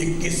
21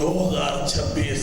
2026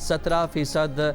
17%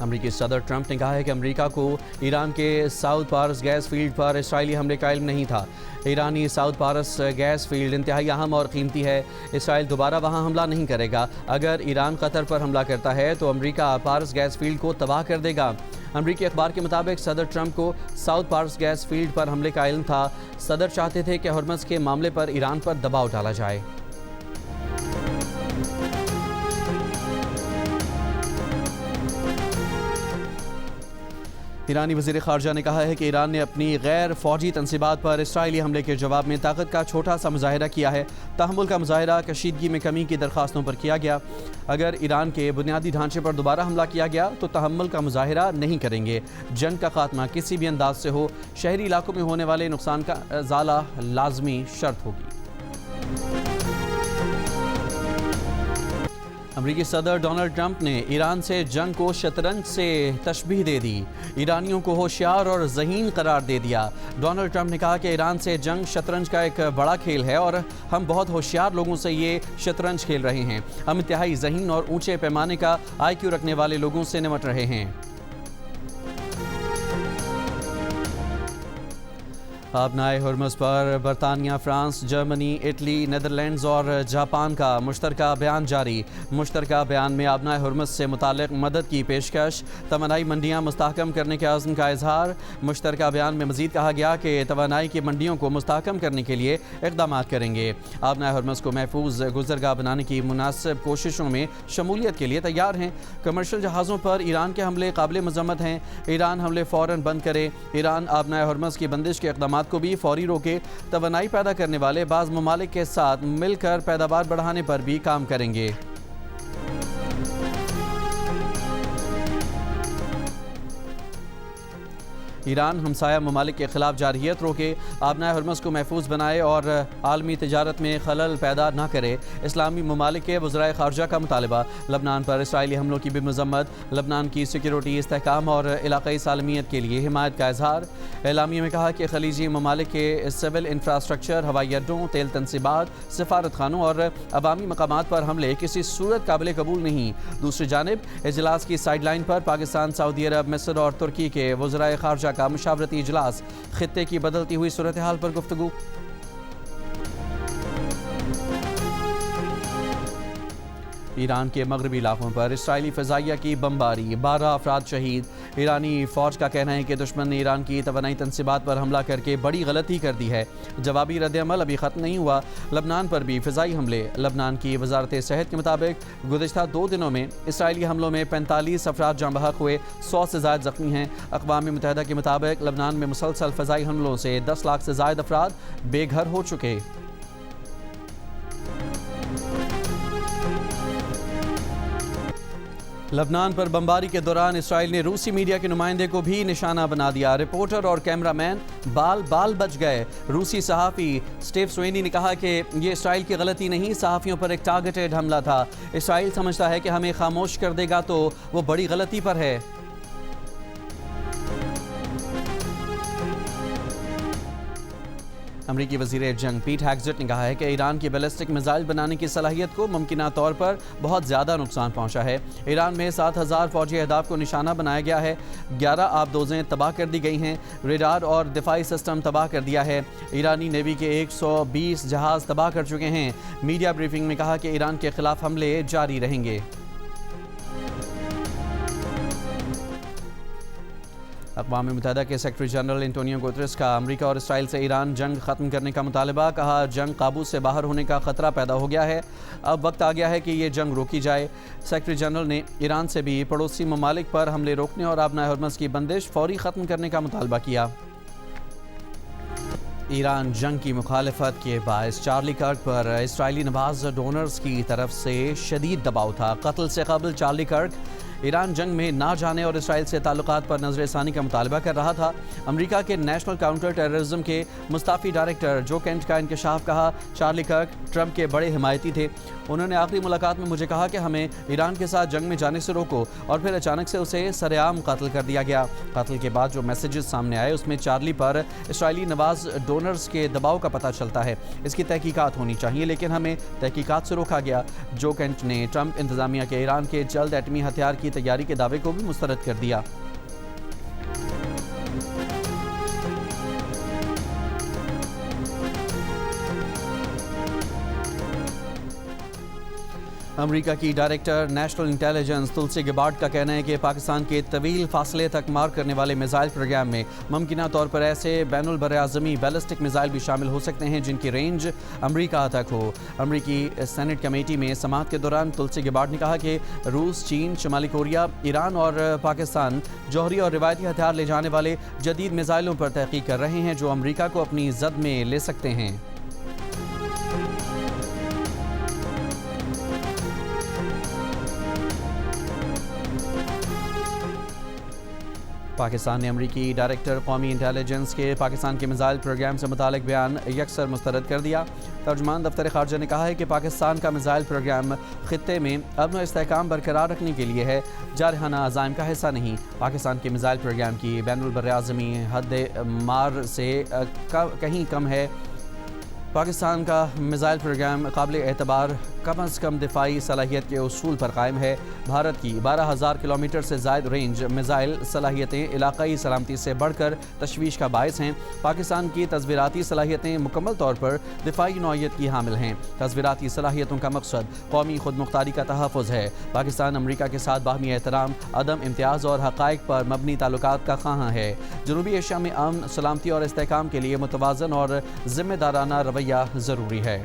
امریکی صدر ٹرمپ نے کہا ہے کہ امریکہ کو ایران کے ساؤتھ پارس گیس فیلڈ پر اسرائیلی حملے کا علم نہیں تھا۔ ایرانی ساؤتھ پارس گیس فیلڈ انتہائی اہم اور قیمتی ہے۔ اسرائیل دوبارہ وہاں حملہ نہیں کرے گا۔ اگر ایران قطر پر حملہ کرتا ہے تو امریکہ پارس گیس فیلڈ کو تباہ کر دے گا۔ امریکی اخبار کے مطابق صدر ٹرمپ کو ساؤتھ پارس گیس فیلڈ پر حملے کا علم تھا۔ صدر چاہتے تھے کہ ہرمز کے معاملے پر ایران پر دباؤ ڈالا جائے۔ ایرانی وزیر خارجہ نے کہا ہے کہ ایران نے اپنی غیر فوجی تنصیبات پر اسرائیلی حملے کے جواب میں طاقت کا چھوٹا سا مظاہرہ کیا ہے۔ تحمل کا مظاہرہ کشیدگی میں کمی کی درخواستوں پر کیا گیا۔ اگر ایران کے بنیادی ڈھانچے پر دوبارہ حملہ کیا گیا تو تحمل کا مظاہرہ نہیں کریں گے۔ جنگ کا خاتمہ کسی بھی انداز سے ہو، شہری علاقوں میں ہونے والے نقصان کا ازالہ لازمی شرط ہوگی۔ امریکی صدر ڈونلڈ ٹرمپ نے ایران سے جنگ کو شطرنج سے تشبیہ دے دی۔ ایرانیوں کو ہوشیار اور ذہین قرار دے دیا۔ ڈونلڈ ٹرمپ نے کہا کہ ایران سے جنگ شطرنج کا ایک بڑا کھیل ہے اور ہم بہت ہوشیار لوگوں سے یہ شطرنج کھیل رہے ہیں۔ ہم انتہائی ذہین اور اونچے پیمانے کا آئی کیو رکھنے والے لوگوں سے نمٹ رہے ہیں۔ آبنائے ہرمز پر برطانیہ، فرانس، جرمنی، اٹلی، نیدرلینڈز اور جاپان کا مشترکہ بیان جاری۔ مشترکہ بیان میں آبنائے ہرمز سے متعلق مدد کی پیشکش، توانائی منڈیاں مستحکم کرنے کے عزم کا اظہار۔ مشترکہ بیان میں مزید کہا گیا کہ توانائی کی منڈیوں کو مستحکم کرنے کے لیے اقدامات کریں گے۔ آبنائے ہرمز کو محفوظ گزرگاہ بنانے کی مناسب کوششوں میں شمولیت کے لیے تیار ہیں۔ کمرشل جہازوں پر ایران کے حملے قابل مذمت ہیں۔ ایران حملے فوراً بند کرے۔ ایران آبنائے ہرمز کی بندش کے اقدامات کو بھی فوری روکے۔ توانائی پیدا کرنے والے بعض ممالک کے ساتھ مل کر پیداوار بڑھانے پر بھی کام کریں گے۔ ایران ہمسایہ ممالک کے خلاف جارحیت روکے، آبنائے ہرمز کو محفوظ بنائے اور عالمی تجارت میں خلل پیدا نہ کرے۔ اسلامی ممالک کے وزرائے خارجہ کا مطالبہ۔ لبنان پر اسرائیلی حملوں کی بھی مذمت۔ لبنان کی سیکیورٹی، استحکام اور علاقائی سالمیت کے لیے حمایت کا اظہار۔ اعلامیہ میں کہا کہ خلیجی ممالک کے سول انفراسٹرکچر، ہوائی اڈوں، تیل تنصیبات، سفارت خانوں اور عوامی مقامات پر حملے کسی صورت قابل قبول نہیں۔ دوسری جانب اجلاس کی سائیڈ لائن پر پاکستان، سعودی عرب، مصر اور ترکی کے وزرائے خارجہ کا مشاورتی اجلاس۔ خطے کی بدلتی ہوئی صورتحال پر گفتگو۔ ایران کے مغربی علاقوں پر اسرائیلی فضائیہ کی بمباری، 12 افراد شہید۔ ایرانی فوج کا کہنا ہے کہ دشمن نے ایران کی توانائی تنصیبات پر حملہ کر کے بڑی غلطی کر دی ہے۔ جوابی رد عمل ابھی ختم نہیں ہوا۔ لبنان پر بھی فضائی حملے۔ لبنان کی وزارت صحت کے مطابق گزشتہ 2 دنوں میں اسرائیلی حملوں میں 45 افراد جاں بحق ہوئے، 100 سے زائد زخمی ہیں۔ اقوام متحدہ کے مطابق لبنان میں مسلسل فضائی حملوں سے 10 لاکھ سے زائد افراد بے گھر ہو چکے۔ لبنان پر بمباری کے دوران اسرائیل نے روسی میڈیا کے نمائندے کو بھی نشانہ بنا دیا۔ رپورٹر اور کیمرہ مین بال بچ گئے۔ روسی صحافی سٹیو سوینی نے کہا کہ یہ اسرائیل کی غلطی نہیں، صحافیوں پر ایک ٹارگیٹڈ حملہ تھا۔ اسرائیل سمجھتا ہے کہ ہمیں خاموش کر دے گا تو وہ بڑی غلطی پر ہے۔ امریکی وزیر جنگ پیٹ ہیگزٹ نے کہا ہے کہ ایران کی بیلسٹک میزائل بنانے کی صلاحیت کو ممکنہ طور پر بہت زیادہ نقصان پہنچا ہے۔ ایران میں 7000 فوجی اہداف کو نشانہ بنایا گیا ہے، 11 آبدوزیں تباہ کر دی گئی ہیں، ریڈار اور دفاعی سسٹم تباہ کر دیا ہے۔ ایرانی نیوی کے 120 جہاز تباہ کر چکے ہیں۔ میڈیا بریفنگ میں کہا کہ ایران کے خلاف حملے جاری رہیں گے۔ اقوام متحدہ کے سیکرٹری جنرل انٹونیو گوتریس کا امریکہ اور اسرائیل سے ایران جنگ ختم کرنے کا مطالبہ۔ کہا جنگ قابو سے باہر ہونے کا خطرہ پیدا ہو گیا ہے، اب وقت آ گیا ہے کہ یہ جنگ روکی جائے۔ سیکرٹری جنرل نے ایران سے بھی پڑوسی ممالک پر حملے روکنے اور آبنائے ہرمز کی بندش فوری ختم کرنے کا مطالبہ کیا۔ ایران جنگ کی مخالفت کے باعث چارلی کرک پر اسرائیلی نواز ڈونرز کی طرف سے شدید دباؤ تھا۔ قتل سے قبل چارلی کرک ایران جنگ میں نہ جانے اور اسرائیل سے تعلقات پر نظر ثانی کا مطالبہ کر رہا تھا۔ امریکہ کے نیشنل کاؤنٹر ٹیررزم کے مستعفی ڈائریکٹر جو کینٹ کا انکشاف۔ کہا چارلی کرک ٹرمپ کے بڑے حمایتی تھے، انہوں نے آخری ملاقات میں مجھے کہا کہ ہمیں ایران کے ساتھ جنگ میں جانے سے روکو، اور پھر اچانک سے اسے سرعام قتل کر دیا گیا۔ قتل کے بعد جو میسیجز سامنے آئے اس میں چارلی پر اسرائیلی نواز ڈونرز کے دباؤ کا پتہ چلتا ہے۔ اس کی تحقیقات ہونی چاہیے لیکن ہمیں تحقیقات سے روکا گیا۔ جو کینٹ نے ٹرمپ انتظامیہ کے ایران کے جلد ایٹمی ہتھیار کی کی تیاری کے دعوے کو بھی مسترد کر دیا۔ امریکہ کی ڈائریکٹر نیشنل انٹیلیجنس تلسی گبارڈ کا کہنا ہے کہ پاکستان کے طویل فاصلے تک مار کرنے والے میزائل پروگرام میں ممکنہ طور پر ایسے بین البراعظمی بیلسٹک میزائل بھی شامل ہو سکتے ہیں جن کی رینج امریکہ تک ہو۔ امریکی سینٹ کمیٹی میں سماعت کے دوران تلسی گبارڈ نے کہا کہ روس، چین، شمالی کوریا، ایران اور پاکستان جوہری اور روایتی ہتھیار لے جانے والے جدید میزائلوں پر تحقیق کر رہے ہیں جو امریکہ کو اپنی زد میں لے سکتے ہیں۔ پاکستان نے امریکی ڈائریکٹر قومی انٹیلیجنس کے پاکستان کے میزائل پروگرام سے متعلق بیان یکسر مسترد کر دیا۔ ترجمان دفتر خارجہ نے کہا ہے کہ پاکستان کا میزائل پروگرام خطے میں امن و استحکام برقرار رکھنے کے لیے ہے، جارحانہ عزائم کا حصہ نہیں۔ پاکستان کے میزائل پروگرام کی بین البراعظمی حد مار سے کہیں کم ہے۔ پاکستان کا میزائل پروگرام قابل اعتبار کم از کم دفاعی صلاحیت کے اصول پر قائم ہے۔ بھارت کی 12,000 کلومیٹر سے زائد رینج میزائل صلاحیتیں علاقائی سلامتی سے بڑھ کر تشویش کا باعث ہیں۔ پاکستان کی تصویراتی صلاحیتیں مکمل طور پر دفاعی نوعیت کی حامل ہیں۔ تصویراتی صلاحیتوں کا مقصد قومی خود مختاری کا تحفظ ہے۔ پاکستان امریکہ کے ساتھ باہمی احترام، عدم امتیاز اور حقائق پر مبنی تعلقات کا خواہاں ہے۔ جنوبی ایشیا میں امن، سلامتی اور استحکام کے لیے متوازن اور ذمہ دارانہ رویہ ضروری ہے۔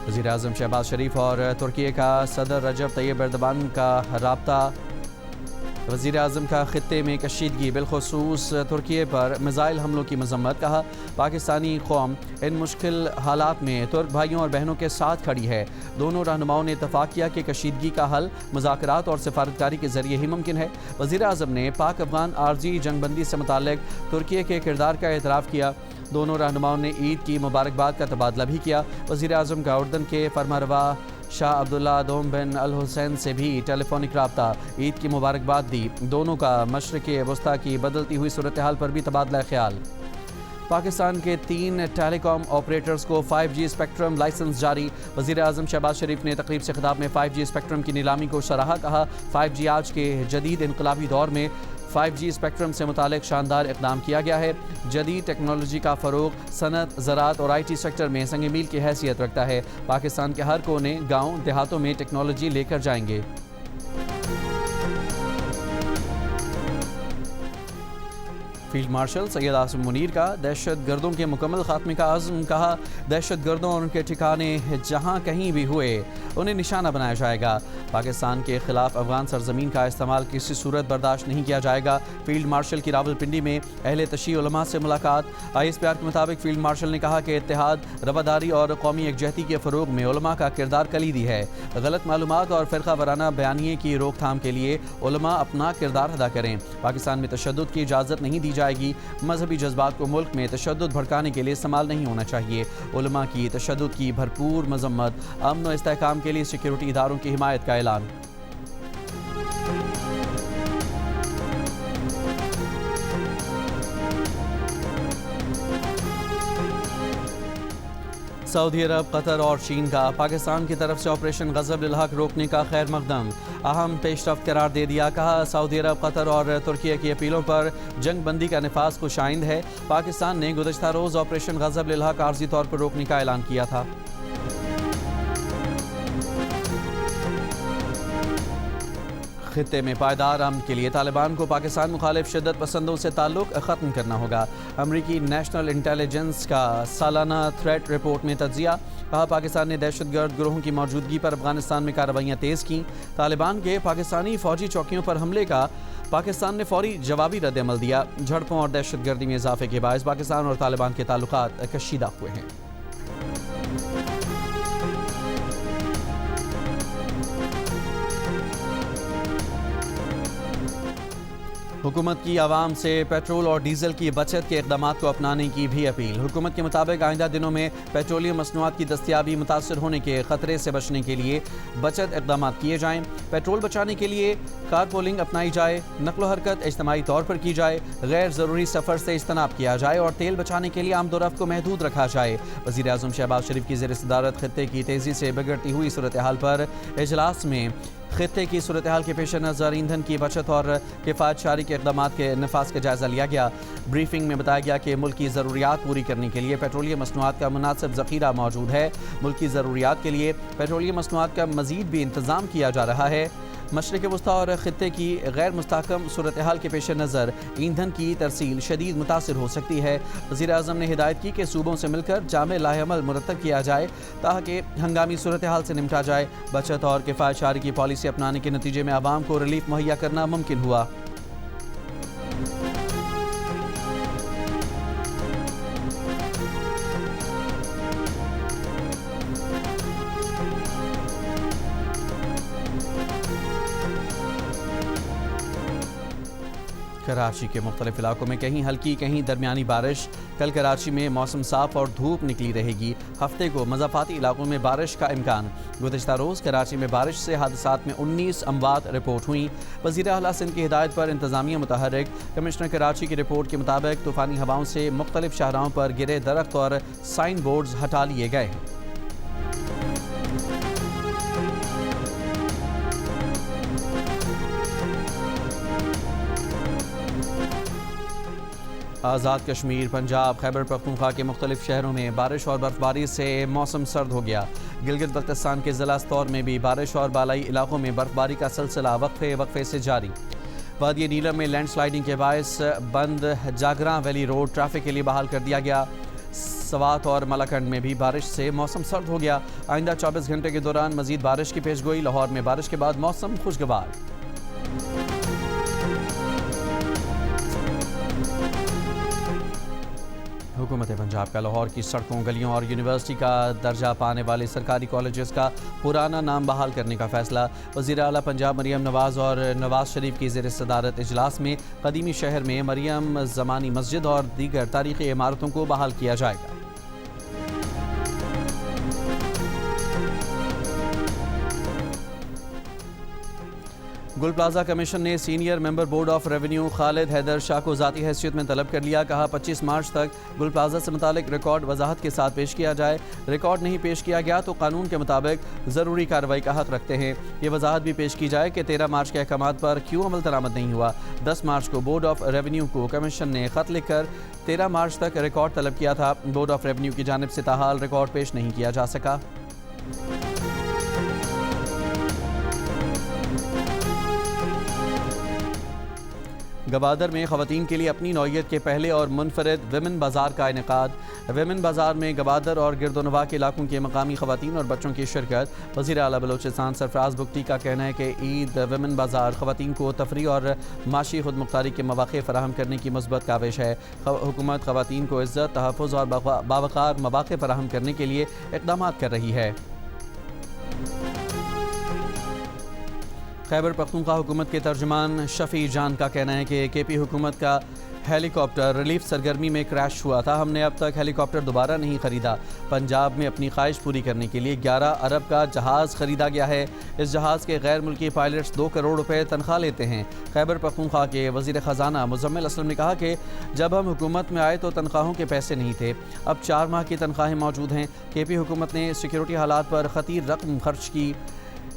وزیر اعظم شہباز شریف اور ترکی کا صدر رجب طیب ایردوان کا رابطہ۔ وزیر اعظم کا خطے میں کشیدگی بالخصوص ترکی پر میزائل حملوں کی مذمت، کہا پاکستانی قوم ان مشکل حالات میں ترک بھائیوں اور بہنوں کے ساتھ کھڑی ہے۔ دونوں رہنماؤں نے اتفاق کیا کہ کشیدگی کا حل مذاکرات اور سفارتکاری کے ذریعے ہی ممکن ہے۔ وزیر اعظم نے پاک افغان عارضی جنگ بندی سے متعلق ترکی کے کردار کا اعتراف کیا۔ دونوں رہنماؤں نے عید کی مبارکباد کا تبادلہ بھی کیا۔ وزیر اعظم کا اردن کے فرمانروا شاہ عبداللہ دوم بن الحسین سے بھی ٹیلی فونک رابطہ، عید کی مبارکباد دی۔ دونوں کا مشرق وسطیٰ کی بدلتی ہوئی صورتحال پر بھی تبادلہ خیال۔ پاکستان کے 3 ٹیلی کام آپریٹرز کو 5G اسپیکٹرم لائسنس جاری۔ وزیر اعظم شہباز شریف نے تقریب سے خطاب میں 5G اسپیکٹرم کی نیلامی کو سراہا، کہا 5G آج کے جدید انقلابی دور میں 5G اسپیکٹرم سے متعلق شاندار اقدام کیا گیا ہے۔ جدید ٹیکنالوجی کا فروغ صنعت، زراعت اور IT سیکٹر میں سنگ میل کی حیثیت رکھتا ہے۔ پاکستان کے ہر کونے، گاؤں، دیہاتوں میں ٹیکنالوجی لے کر جائیں گے۔ فیلڈ مارشل سید عاصم منیر کا دہشت گردوں کے مکمل خاتمے کا عزم، کہا دہشت گردوں اور ان کے ٹھکانے جہاں کہیں بھی ہوئے انہیں نشانہ بنایا جائے گا۔ پاکستان کے خلاف افغان سرزمین کا استعمال کسی صورت برداشت نہیں کیا جائے گا۔ فیلڈ مارشل کی راولپنڈی میں اہل تشیع علماء سے ملاقات۔ ISPR کے مطابق فیلڈ مارشل نے کہا کہ اتحاد، رواداری اور قومی یکجہتی کے فروغ میں علماء کا کردار کلیدی ہے۔ غلط معلومات اور فرقہ وارانہ بیانیے کی روک تھام کے لیے علماء اپنا کردار ادا کریں۔ پاکستان میں تشدد کی اجازت نہیں دی جائے گی۔ مذہبی جذبات کو ملک میں تشدد بھڑکانے کے لیے استعمال نہیں ہونا چاہیے۔ علماء کی تشدد کی بھرپور مذمت۔ امن و استحکام کے لیے سیکیورٹی اداروں کی حمایت کا اعلان۔ سعودی عرب، قطر اور چین کا پاکستان کی طرف سے آپریشن غضب الحق روکنے کا خیر مقدم اہم پیش رفت قرار دے دیا، کہا سعودی عرب، قطر اور ترکی کی اپیلوں پر جنگ بندی کا نفاذ خوش آئند ہے۔ پاکستان نے گزشتہ روز آپریشن غضب الحق عارضی طور پر روکنے کا اعلان کیا تھا۔ خطے میں پائیدار امن کے لیے طالبان کو پاکستان مخالف شدت پسندوں سے تعلق ختم کرنا ہوگا۔ امریکی نیشنل انٹیلیجنس کا سالانہ تھریٹ رپورٹ میں تجزیہ، کہا پاکستان نے دہشت گرد گروہوں کی موجودگی پر افغانستان میں کارروائیاں تیز کیں۔ طالبان کے پاکستانی فوجی چوکیوں پر حملے کا پاکستان نے فوری جوابی رد عمل دیا۔ جھڑپوں اور دہشت گردی میں اضافے کے باعث پاکستان اور طالبان کے تعلقات کشیدہ ہوئے ہیں۔ حکومت کی عوام سے پیٹرول اور ڈیزل کی بچت کے اقدامات کو اپنانے کی بھی اپیل۔ حکومت کے مطابق آئندہ دنوں میں پیٹرولیم مصنوعات کی دستیابی متاثر ہونے کے خطرے سے بچنے کے لیے بچت اقدامات کیے جائیں۔ پیٹرول بچانے کے لیے کار پولنگ اپنائی جائے، نقل و حرکت اجتماعی طور پر کی جائے، غیر ضروری سفر سے اجتناب کیا جائے اور تیل بچانے کے لیے آمد و رفت کو محدود رکھا جائے۔ وزیر اعظم شہباز شریف کی زیر صدارت خطے کی تیزی سے بگڑتی ہوئی صورتحال پر اجلاس میں خطے کی صورتحال کے پیش نظر ایندھن کی بچت اور کفایت شعاری کے اقدامات کے نفاذ کا جائزہ لیا گیا۔ بریفنگ میں بتایا گیا کہ ملک کی ضروریات پوری کرنے کے لیے پیٹرولیم مصنوعات کا مناسب ذخیرہ موجود ہے۔ ملک کی ضروریات کے لیے پیٹرولیم مصنوعات کا مزید بھی انتظام کیا جا رہا ہے۔ مشرق وسطیٰ اور خطے کی غیر مستحکم صورتحال کے پیش نظر ایندھن کی ترسیل شدید متاثر ہو سکتی ہے۔ وزیر اعظم نے ہدایت کی کہ صوبوں سے مل کر جامع لاہ عمل مرتب کیا جائے تاکہ ہنگامی صورتحال سے نمٹا جائے۔ بچت اور کفایت شعاری کی پالیسی اپنانے کے نتیجے میں عوام کو ریلیف مہیا کرنا ممکن ہوا۔ کراچی کے مختلف علاقوں میں کہیں ہلکی کہیں درمیانی بارش۔ کل کراچی میں موسم صاف اور دھوپ نکلی رہے گی۔ ہفتے کو مضافاتی علاقوں میں بارش کا امکان۔ گزشتہ روز کراچی میں بارش سے حادثات میں 19 اموات رپورٹ ہوئیں۔ وزیر اعلیٰ سندھ کی ہدایت پر انتظامیہ متحرک۔ کمشنر کراچی کی رپورٹ کے مطابق طوفانی ہواؤں سے مختلف شاہراہوں پر گرے درخت اور سائن بورڈز ہٹا لیے گئے ہیں۔ آزاد کشمیر، پنجاب، خیبر پختونخوا کے مختلف شہروں میں بارش اور برفباری سے موسم سرد ہو گیا۔ گلگت بلتستان کے ضلع استور میں بھی بارش اور بالائی علاقوں میں برفباری کا سلسلہ وقفے سے جاری۔ وادی نیلم میں لینڈ سلائیڈنگ کے باعث بند جاگراں ویلی روڈ ٹریفک کے لیے بحال کر دیا گیا۔ سوات اور ملاکنڈ میں بھی بارش سے موسم سرد ہو گیا۔ آئندہ 24 گھنٹے کے دوران مزید بارش کی پیشگوئی۔ لاہور میں بارش کے بعد موسم خوشگوار۔ حکومت پنجاب کا لاہور کی سڑکوں، گلیوں اور یونیورسٹی کا درجہ پانے والے سرکاری کالجز کا پرانا نام بحال کرنے کا فیصلہ۔ وزیر اعلیٰ پنجاب مریم نواز اور نواز شریف کی زیر صدارت اجلاس میں قدیمی شہر میں مریم زمانی مسجد اور دیگر تاریخی عمارتوں کو بحال کیا جائے گا۔ گل پلازہ کمیشن نے senior member board of revenue Khalid Haider Shah کو ذاتی حیثیت میں طلب کر لیا۔ کہا 25 مارچ تک گل پلازہ سے متعلق ریکارڈ وضاحت کے ساتھ پیش کیا جائے۔ ریکارڈ نہیں پیش کیا گیا تو قانون کے مطابق ضروری کارروائی کا حق رکھتے ہیں۔ یہ وضاحت بھی پیش کی جائے کہ 13 مارچ کے احکامات پر کیوں عمل درآمد نہیں ہوا۔ 10 مارچ کو بورڈ آف ریونیو کو کمیشن نے خط لکھ کر 13 مارچ تک ریکارڈ طلب کیا تھا۔ بورڈ آف ریونیو کی جانب سے تاحال ریکارڈ پیش نہیں کیا جا سکا۔ گوادر میں خواتین کے لیے اپنی نوعیت کے پہلے اور منفرد ویمن بازار کا انعقاد۔ ویمن بازار میں گوادر اور گرد و نواح کے علاقوں کے مقامی خواتین اور بچوں کی شرکت۔ وزیر اعلیٰ بلوچستان سرفراز بگٹی کا کہنا ہے کہ عید ویمن بازار خواتین کو تفریح اور معاشی خود مختاری کے مواقع فراہم کرنے کی مثبت کاوش ہے۔ حکومت خواتین کو عزت، تحفظ اور باوقار مواقع فراہم کرنے کے لیے اقدامات کر رہی ہے۔ خیبر پختونخوا حکومت کے ترجمان شفیع جان کا کہنا ہے کہ کے پی حکومت کا ہیلی کاپٹر ریلیف سرگرمی میں کریش ہوا تھا۔ ہم نے اب تک ہیلی کاپٹر دوبارہ نہیں خریدا۔ پنجاب میں اپنی خواہش پوری کرنے کے لیے 11 ارب کا جہاز خریدا گیا ہے۔ اس جہاز کے غیر ملکی پائلٹس 2 کروڑ روپے تنخواہ لیتے ہیں۔ خیبر پختونخوا کے وزیر خزانہ مزمل اسلم نے کہا کہ جب ہم حکومت میں آئے تو تنخواہوں کے پیسے نہیں تھے، اب 4 ماہ کی تنخواہیں موجود ہیں۔ کے پی حکومت نے سیکیورٹی حالات پر خطیر رقم خرچ کی۔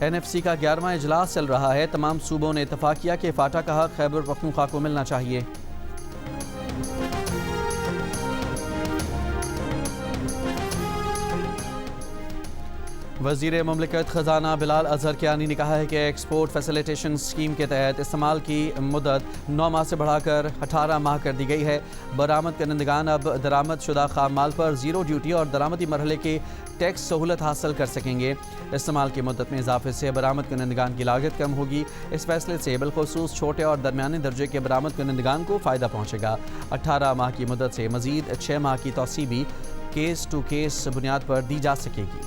این ایف سی کا 11واں اجلاس چل رہا ہے۔ تمام صوبوں نے اتفاق کیا کہ فاٹا کا حق خیبر پختونخوا کو ملنا چاہیے۔ وزیر مملکت خزانہ بلال اظہر کیانی نے کہا ہے کہ ایکسپورٹ فیسیلیٹیشن اسکیم کے تحت استعمال کی مدت 9 ماہ سے بڑھا کر 18 ماہ کر دی گئی ہے۔ برآمد کنندگان اب درآمد شدہ خام مال پر 0 ڈیوٹی اور درآمدی مرحلے کی ٹیکس سہولت حاصل کر سکیں گے۔ استعمال کی مدت میں اضافے سے برآمد کنندگان کی لاگت کم ہوگی۔ اس فیصلے سے بالخصوص چھوٹے اور درمیانے درجے کے برآمد کنندگان کو فائدہ پہنچے گا۔ 18 ماہ کی مدت سے مزید 6 ماہ کی توسیع بھی کیس ٹو کیس بنیاد پر دی جا سکے گی۔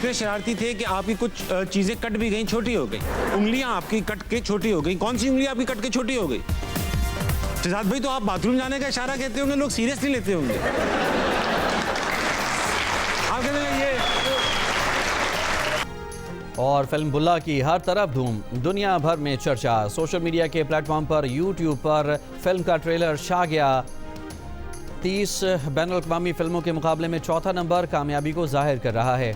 اتنے شرارتی تھے کہ آپ کی کچھ چیزیں کٹ بھی گئیں, چھوٹی ہو گئی. انگلیاں آپ کی کٹ کے چھوٹی ہو گئی. کون سی انگلی آپ کی کٹ کے چھوٹی ہو گئی؟ شہزاد بھائی تو آپ باتھ روم جانے کا اشارہ کہتے ہوں گے, لوگ سیریس نہیں لیتے ہوں گے. آپ کہتے ہیں یہ. اور فلم بلا کی ہر طرف دھوم, دنیا بھر میں چرچا. سوشل میڈیا کے پلیٹ فارم پر یوٹیوب پر فلم کا ٹریلر چھا گیا. 30 بین الاقوامی فلموں کے مقابلے میں چوتھا نمبر کامیابی کو ظاہر کر رہا ہے.